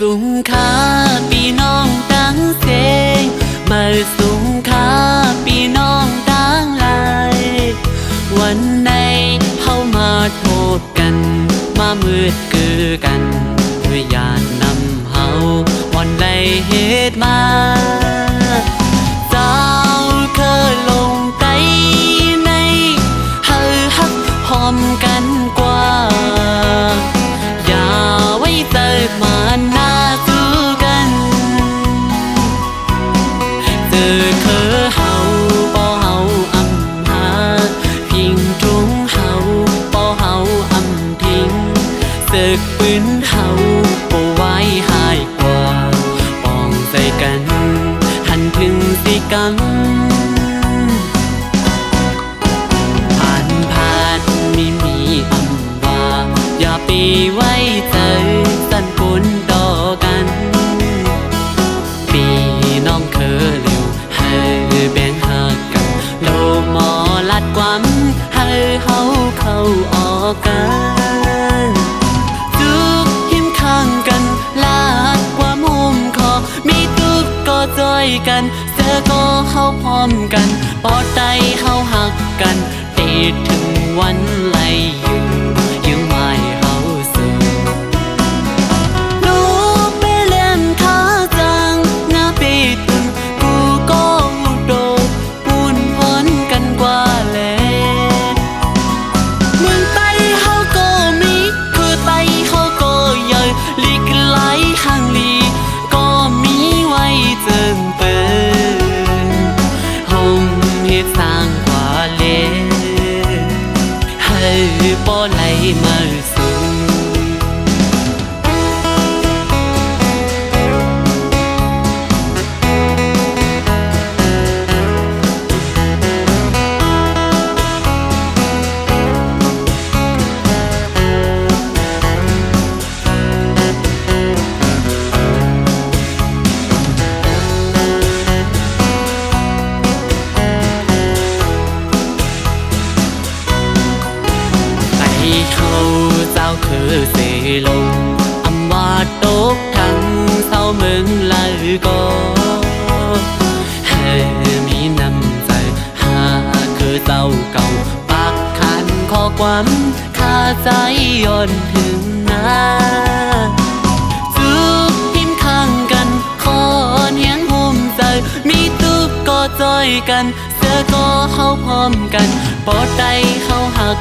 สูงค่าพี่น้องตั้งเสียงมาสูงค่าพี่น้องตั้งหลายวันไหนเฮามาโทษกันมามืดคือกันด้วยญาตินำเฮาวันใดเหตุมาเจ้าเคยลงใจในเฮาฮักหอมกันกว่าอย่าไว้ใจมาหน้าสู้กันเจอคือเฮาบ่เฮาอำหาพิงทุงเฮาบ่เฮาอำทิ้งศึกปืนเฮาบ่ไว้หายกว่าปองใจกันหันถึงสิกันมีอำว่าอย่าไปไว้ใจสั่นกุนต่อกันพี่น้องเคยเร็วให้แบ่งหักกันโลมอลัดความให้เฮาเข้าออกกันทุกหิมข้างกันลาดความหุ้มคอมีทุกก็จอยกันเสือก็เข้าพร้อมกันปอดใจเข้าหักกันติดถึงวันไหลอยู่ยังไม่เฮาสู่ลูกไปเล่นขาจังหน้าปีตุนกูก็โดดปุ่นพ้นกันกว่าแลเมืองไปเฮาก็มีคือไปเฮาก็ใหญ่ลีกไหลข้างลีก็มีไว้เจิงเปินห้องเฮ็ดสร้างกว่าเลบ่ไหลมาสูงเขาเจ้าคือเสลงอำว่าตกทั้งเศร้าเมืองลายก็ให้มีน้ำใจหาคือเจ้าเก่าปากขันข้อความข้าใจย่อนถึงนาทุกทิมข้างกันขอเนียงหุ่มใจมีทุกก็จอยกันเสือก็เข้าพร้อมกันปอดใจเข้าหัก